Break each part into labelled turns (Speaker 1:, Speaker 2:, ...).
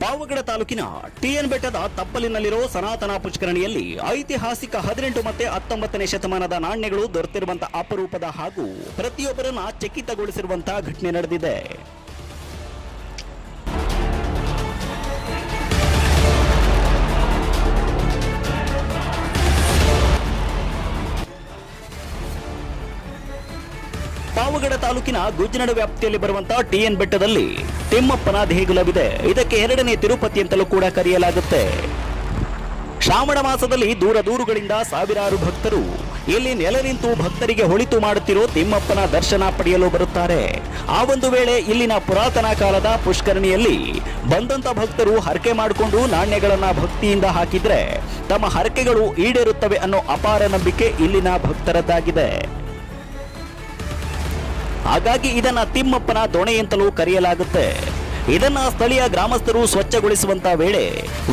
Speaker 1: ಪಾವಗಡ ತಾಲೂಕಿನ ಟಿಎನ್ ಬೆಟ್ಟದ ತಪ್ಪಲಿನಲ್ಲಿರೋ ಸನಾತನ ಪುಷ್ಕರಣಿಯಲ್ಲಿ ಐತಿಹಾಸಿಕ 18 ಮತ್ತು 19ನೇ ಶತಮಾನದ ನಾಣ್ಯಗಳು ದೊರೆತಿರುವಂತಹ ಅಪರೂಪದ ಹಾಗೂ ಪ್ರತಿಯೊಬ್ಬರನ್ನ ಚಕಿತಗೊಳಿಸಿರುವಂತಹ ಘಟನೆ ನಡೆದಿದೆ. ಪಾವಗಡ ತಾಲೂಕಿನ ಗುಜ್ಜನಡ ವ್ಯಾಪ್ತಿಯಲ್ಲಿ ಬರುವಂತಹ ಟಿಎನ್ ಬೆಟ್ಟದಲ್ಲಿ ತಿಮ್ಮಪ್ಪನ ದೇಗುಲವಿದೆ. ಇದಕ್ಕೆ ಎರಡನೇ ತಿರುಪತಿ ಅಂತಲೂ ಕೂಡ ಕರೆಯಲಾಗುತ್ತೆ. ಶ್ರಾವಣ ಮಾಸದಲ್ಲಿ ದೂರಗಳಿಂದ ಸಾವಿರಾರು ಭಕ್ತರು ಇಲ್ಲಿ ನೆಲೆ ನಿಂತು ಭಕ್ತರಿಗೆ ಹೊಳಿತು ಮಾಡುತ್ತಿರೋ ತಿಮ್ಮಪ್ಪನ ದರ್ಶನ ಪಡೆಯಲು ಬರುತ್ತಾರೆ. ಆ ಒಂದು ವೇಳೆ ಇಲ್ಲಿನ ಪುರಾತನ ಕಾಲದ ಪುಷ್ಕರಣಿಯಲ್ಲಿ ಬಂದಂತ ಭಕ್ತರು ಹರಕೆ ಮಾಡಿಕೊಂಡು ನಾಣ್ಯಗಳನ್ನ ಭಕ್ತಿಯಿಂದ ಹಾಕಿದ್ರೆ ತಮ್ಮ ಹರಕೆಗಳು ಈಡೇರುತ್ತವೆ ಅನ್ನೋ ಅಪಾರ ನಂಬಿಕೆ ಇಲ್ಲಿನ ಭಕ್ತರದ್ದಾಗಿದೆ. ಹಾಗಾಗಿ ಇದನ್ನ ತಿಮ್ಮಪ್ಪನ ದೊಣೆ ಅಂತಲೂ ಕರೆಯಲಾಗುತ್ತೆ. ಇದನ್ನ ಸ್ಥಳೀಯ ಗ್ರಾಮಸ್ಥರು ಸ್ವಚ್ಛಗೊಳಿಸುವಂತ ವೇಳೆ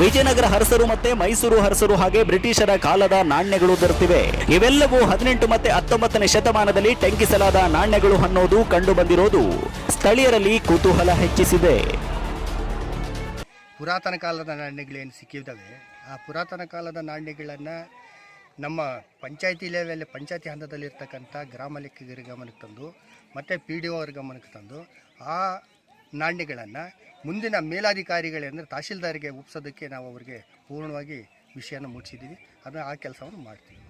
Speaker 1: ವಿಜಯನಗರ ಅರಸರು ಮತ್ತೆ ಮೈಸೂರು ಅರಸರು ಹಾಗೆ ಬ್ರಿಟಿಷರ ಕಾಲದ ನಾಣ್ಯಗಳು ದೊರೆತಿವೆ. ಇವೆಲ್ಲವೂ 18 ಮತ್ತು 19ನೇ ಶತಮಾನದಲ್ಲಿ ಟಂಕಿಸಲಾದ ನಾಣ್ಯಗಳು ಅನ್ನೋದು ಕಂಡು ಬಂದಿರೋದು ಸ್ಥಳೀಯರಲ್ಲಿ ಕುತೂಹಲ ಹೆಚ್ಚಿಸಿದೆ.
Speaker 2: ಪುರಾತನ ಕಾಲದ ನಾಣ್ಯಗಳೇನು ಸಿಕ್ಕಿದ್ದಾವೆ, ಆ ಪುರಾತನ ಕಾಲದ ನಾಣ್ಯಗಳನ್ನ ನಮ್ಮ ಪಂಚಾಯತಿ ಲೆವೆಲ್ ಪಂಚಾಯತಿ ಹಂತದಲ್ಲಿರ್ತಕ್ಕಂಥ ಗ್ರಾಮ ಲೆಕ್ಕಿಗರ ಗಮನಕ್ಕೆ ತಂದು ಮತ್ತು PDO ಅವ್ರ ಗಮನಕ್ಕೆ ತಂದು ಆ ನಾಣ್ಯಗಳನ್ನು ಮುಂದಿನ ಮೇಲಾಧಿಕಾರಿಗಳಂದರೆ ತಹಶೀಲ್ದಾರಿಗೆ ಒಪ್ಪಿಸೋದಕ್ಕೆ ನಾವು ಅವರಿಗೆ ಪೂರ್ಣವಾಗಿ ವಿಷಯನ ಮುಟ್ಟಿಸಿದ್ದೀವಿ. ಅದನ್ನು ಆ ಕೆಲಸವನ್ನು ಮಾಡ್ತೀವಿ.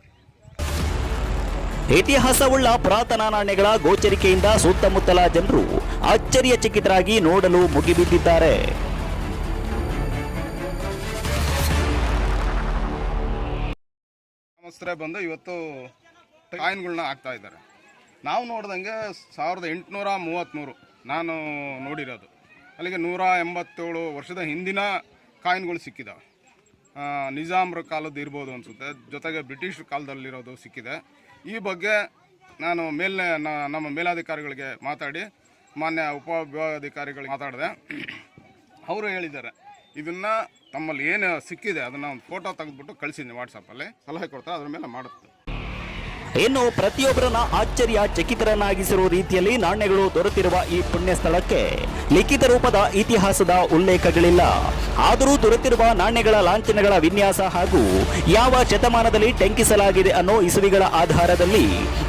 Speaker 1: ಇತಿಹಾಸವುಳ್ಳ ಪುರಾತನ ನಾಣ್ಯಗಳ ಗೋಚರಿಕೆಯಿಂದ ಸುತ್ತಮುತ್ತಲ ಜನರು ಆಶ್ಚರ್ಯಚಕಿತರಾಗಿ ನೋಡಲು ಮುಗಿಬಿದ್ದಿದ್ದಾರೆ.
Speaker 3: ಬಂದು ಇವತ್ತು ಕಾಯಿನ್ಗಳನ್ನ ಹಾಕ್ತಾ ಇದ್ದಾರೆ. ನಾವು ನೋಡ್ದಂಗೆ 1833 ನಾನು ನೋಡಿರೋದು. ಅಲ್ಲಿಗೆ 187 ವರ್ಷದ ಹಿಂದಿನ ಕಾಯಿನ್ಗಳು ಸಿಕ್ಕಿದ್ದಾವೆ. ನಿಜಾಮ್ರ ಕಾಲದ್ದು ಇರ್ಬೋದು ಅನಿಸುತ್ತೆ, ಜೊತೆಗೆ ಬ್ರಿಟಿಷ್ ಕಾಲದಲ್ಲಿರೋದು ಸಿಕ್ಕಿದೆ. ಈ ಬಗ್ಗೆ ನಾನು ನಮ್ಮ ಮೇಲಾಧಿಕಾರಿಗಳಿಗೆ ಮಾತಾಡಿ ಮಾನ್ಯ ಉಪವಿಭಾಗಾಧಿಕಾರಿಗಳಿಗೆ ಮಾತಾಡಿದೆ. ಅವರು ಹೇಳಿದ್ದಾರೆ ಇದನ್ನು ತಮ್ಮಲ್ಲಿ ಏನು ಸಿಕ್ಕಿದೆ ಅದನ್ನು ಒಂದು ಫೋಟೋ ತೆಗೆದುಬಿಟ್ಟು ಕಳಿಸಿದ್ದೀನಿ ವಾಟ್ಸಪ್ಪಲ್ಲಿ, ಸಲಹೆ ಕೊಡ್ತಾರೆ, ಅದ್ರ ಮೇಲೆ ಮಾಡುತ್ತೆ.
Speaker 1: ಇನ್ನು ಪ್ರತಿಯೊಬ್ಬರನ್ನ ಚಕಿತರನ್ನಾಗಿಸಿರುವ ರೀತಿಯಲ್ಲಿ ನಾಣ್ಯಗಳು ದೊರೆತಿರುವ ಈ ಪುಣ್ಯ ಸ್ಥಳಕ್ಕೆ ಲಿಖಿತ ರೂಪದ ಇತಿಹಾಸದ ಉಲ್ಲೇಖಗಳಿಲ್ಲ. ಆದರೂ ದೊರೆತಿರುವ ನಾಣ್ಯಗಳ ಲಾಂಛನಗಳ ವಿನ್ಯಾಸ ಹಾಗೂ ಯಾವ ಶತಮಾನದಲ್ಲಿ ಟಂಕಿಸಲಾಗಿದೆ ಅನ್ನೋ ಇಸುವಿಗಳ ಆಧಾರದಲ್ಲಿ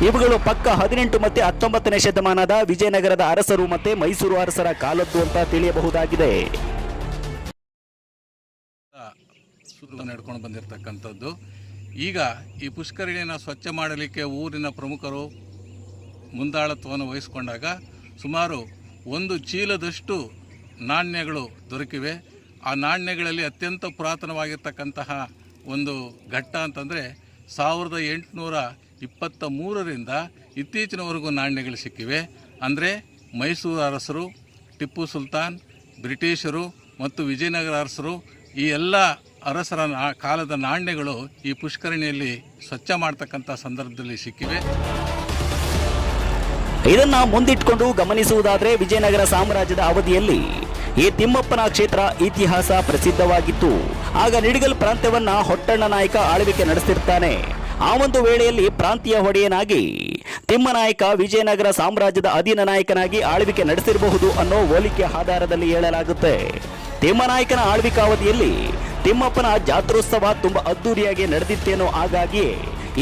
Speaker 1: ಇವುಗಳು ಪಕ್ಕ 18 ಮತ್ತು 19ನೇ ಶತಮಾನದ ವಿಜಯನಗರದ ಅರಸರು ಮತ್ತೆ ಮೈಸೂರು ಅರಸರ ಕಾಲದ್ದು ಅಂತ ತಿಳಿಯಬಹುದಾಗಿದೆ.
Speaker 4: ಸುತ್ತ ನಡ್ಕೊಂಡು ಬಂದಿರತಕ್ಕಂಥದ್ದು. ಈಗ ಈ ಪುಷ್ಕರಣಿಯನ್ನು ಸ್ವಚ್ಛ ಮಾಡಲಿಕ್ಕೆ ಊರಿನ ಪ್ರಮುಖರು ಮುಂದಾಳತ್ವವನ್ನು ವಹಿಸಿಕೊಂಡಾಗ ಸುಮಾರು 1 ಚೀಲದಷ್ಟು ನಾಣ್ಯಗಳು ದೊರಕಿವೆ. ಆ ನಾಣ್ಯಗಳಲ್ಲಿ ಅತ್ಯಂತ ಪುರಾತನವಾಗಿರ್ತಕ್ಕಂತಹ ಒಂದು ಘಟ್ಟ ಅಂತಂದರೆ 1823ರಿಂದ ಇತ್ತೀಚಿನವರೆಗೂ ನಾಣ್ಯಗಳು ಸಿಕ್ಕಿವೆ. ಅಂದರೆ ಮೈಸೂರು ಅರಸರು, ಟಿಪ್ಪು ಸುಲ್ತಾನ್, ಬ್ರಿಟಿಷರು ಮತ್ತು ವಿಜಯನಗರ ಅರಸರು ಈ ಎಲ್ಲ ಅರಸರ ಕಾಲದ ನಾಣ್ಯಗಳು ಈ ಪುಷ್ಕರಣಿಯಲ್ಲಿ ಸ್ವಚ್ಛ ಮಾಡತಕ್ಕಂಥ ಸಂದರ್ಭದಲ್ಲಿ ಸಿಕ್ಕಿವೆ.
Speaker 1: ಇದನ್ನ ಮುಂದಿಟ್ಕೊಂಡು ಗಮನಿಸುವುದಾದರೆ ವಿಜಯನಗರ ಸಾಮ್ರಾಜ್ಯದ ಅವಧಿಯಲ್ಲಿ ಈ ತಿಮ್ಮಪ್ಪನ ಕ್ಷೇತ್ರ ಇತಿಹಾಸ ಪ್ರಸಿದ್ಧವಾಗಿತ್ತು. ಆಗ ನಿಡಿಗಲ್ ಪ್ರಾಂತ್ಯವನ್ನ ಹೊಟ್ಟಣ್ಣ ನಾಯಕ ಆಳ್ವಿಕೆ ನಡೆಸಿರ್ತಾನೆ. ಆ ಒಂದು ವೇಳೆಯಲ್ಲಿ ಪ್ರಾಂತೀಯ ಒಡೆಯನಾಗಿ ತಿಮ್ಮನಾಯಕ ವಿಜಯನಗರ ಸಾಮ್ರಾಜ್ಯದ ಅಧೀನ ನಾಯಕನಾಗಿ ಆಳ್ವಿಕೆ ನಡೆಸಿರಬಹುದು ಅನ್ನೋ ಹೋಲಿಕೆ ಆಧಾರದಲ್ಲಿ ಹೇಳಲಾಗುತ್ತೆ. ತಿಮ್ಮನಾಯಕನ ಆಳ್ವಿಕಾವಧಿಯಲ್ಲಿ ತಿಮ್ಮಪ್ಪನ ಜಾತ್ರೋತ್ಸವ ತುಂಬಾ ಅದ್ದೂರಿಯಾಗಿ ನಡೆದಿತ್ತೇನೋ. ಹಾಗಾಗಿ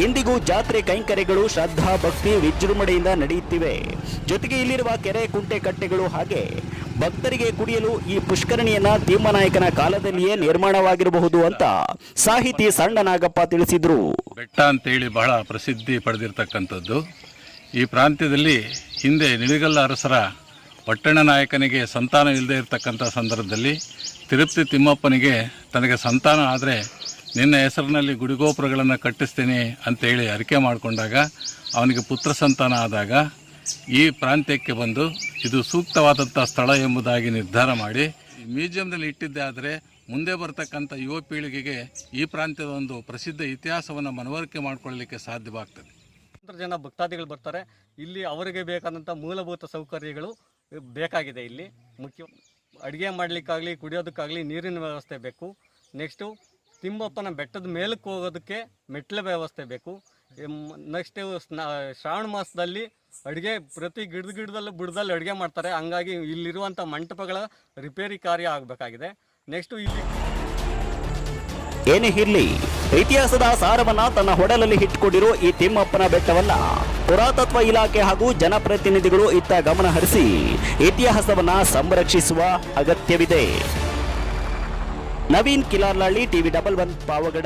Speaker 1: ಇಂದಿಗೂ ಜಾತ್ರೆ ಕೈಂಕರ್ಯಗಳು ಶ್ರದ್ಧಾ ಭಕ್ತಿ ವಿಜೃಂಭಣೆಯಿಂದ ನಡೆಯುತ್ತಿವೆ. ಜೊತೆಗೆ ಇಲ್ಲಿರುವ ಕೆರೆ ಕುಂಟೆ ಕಟ್ಟೆಗಳು ಹಾಗೆ ಭಕ್ತರಿಗೆ ಕುಡಿಯಲು ಈ ಪುಷ್ಕರಣಿಯನ್ನ ತಿಮ್ಮನಾಯಕನ ಕಾಲದಲ್ಲಿಯೇ ನಿರ್ಮಾಣವಾಗಿರಬಹುದು ಅಂತ ಸಾಹಿತಿ ಸಣ್ಣ ನಾಗಪ್ಪ ತಿಳಿಸಿದ್ರು.
Speaker 4: ಬೆಟ್ಟ ಅಂತೇಳಿ ಬಹಳ ಪ್ರಸಿದ್ಧಿ ಪಡೆದಿರ್ತಕ್ಕಂಥದ್ದು. ಈ ಪ್ರಾಂತ್ಯದಲ್ಲಿ ಹಿಂದೆ ನಿಡಿಗಲ್ಲ ಅರಸರ ಹೊಟ್ಟಣ್ಣ ನಾಯಕನಿಗೆ ಸಂತಾನ ಇಲ್ಲದೆ ಇರತಕ್ಕಂಥ ಸಂದರ್ಭದಲ್ಲಿ ತಿರುಪತಿ ತಿಮ್ಮಪ್ಪನಿಗೆ ತನಗೆ ಸಂತಾನ ಆದರೆ ನಿನ್ನ ಹೆಸರಿನಲ್ಲಿ ಗುಡಿಗೋಪುರಗಳನ್ನು ಕಟ್ಟಿಸ್ತೇನೆ ಅಂತೇಳಿ ಅರಿಕೆ ಮಾಡಿಕೊಂಡಾಗ ಅವನಿಗೆ ಪುತ್ರ ಸಂತಾನ ಆದಾಗ ಈ ಪ್ರಾಂತ್ಯಕ್ಕೆ ಬಂದು ಇದು ಸೂಕ್ತವಾದಂಥ ಸ್ಥಳ ಎಂಬುದಾಗಿ ನಿರ್ಧಾರ ಮಾಡಿ ಮ್ಯೂಸಿಯಂನಲ್ಲಿ ಇಟ್ಟಿದ್ದೆ. ಆದರೆ ಮುಂದೆ ಬರ್ತಕ್ಕಂಥ ಯುವ ಪೀಳಿಗೆಗೆ ಈ ಪ್ರಾಂತ್ಯದ ಒಂದು ಪ್ರಸಿದ್ಧ ಇತಿಹಾಸವನ್ನು ಮನವರಿಕೆ ಮಾಡಿಕೊಳ್ಳಲಿಕ್ಕೆ ಸಾಧ್ಯವಾಗ್ತದೆ.
Speaker 5: ಜನ ಭಕ್ತಾದಿಗಳು ಬರ್ತಾರೆ. ಇಲ್ಲಿ ಅವರಿಗೆ ಬೇಕಾದಂಥ ಮೂಲಭೂತ ಸೌಕರ್ಯಗಳು ಬೇಕಾಗಿದೆ. ಇಲ್ಲಿ ಮುಖ್ಯ ಅಡುಗೆ ಮಾಡಲಿಕ್ಕಾಗಲಿ ಕುಡಿಯೋದಕ್ಕಾಗಲಿ ನೀರಿನ ವ್ಯವಸ್ಥೆ ಬೇಕು. ನೆಕ್ಸ್ಟು ತಿಮ್ಮಪ್ಪನ ಬೆಟ್ಟದ ಮೇಲಕ್ಕೆ ಹೋಗೋದಕ್ಕೆ ಮೆಟ್ಲ ವ್ಯವಸ್ಥೆ ಬೇಕು. ನೆಕ್ಸ್ಟ್ ಶ್ರಾವಣ ಮಾಸದಲ್ಲಿ ಅಡುಗೆ ಪ್ರತಿ ಬುಡದಲ್ಲಿ ಅಡುಗೆ ಮಾಡ್ತಾರೆ. ಹಂಗಾಗಿ ಇಲ್ಲಿರುವಂಥ ಮಂಟಪಗಳ ರಿಪೇರಿ ಕಾರ್ಯ ಆಗಬೇಕಾಗಿದೆ. ನೆಕ್ಸ್ಟು ಇಲ್ಲಿ
Speaker 1: ಏನೇ ಇರ್ಲಿ, ಇತಿಹಾಸದ ಸಾರವನ್ನ ತನ್ನ ಹೊಡಲಲ್ಲಿ ಇಟ್ಟುಕೊಂಡಿರೋ ಈ ತಿಮ್ಮಪ್ಪನ ಬೆಟ್ಟವನ್ನ ಪುರಾತತ್ವ ಇಲಾಖೆ ಹಾಗೂ ಜನಪ್ರತಿನಿಧಿಗಳು ಇತ್ತ ಗಮನ ಹರಿಸಿ ಇತಿಹಾಸವನ್ನ ಸಂರಕ್ಷಿಸುವ ಅಗತ್ಯವಿದೆ. ನವೀನ್ ಕಿಲಾರ್ಲಹಳ್ಳಿ, TV11 ಪಾವಗಡ.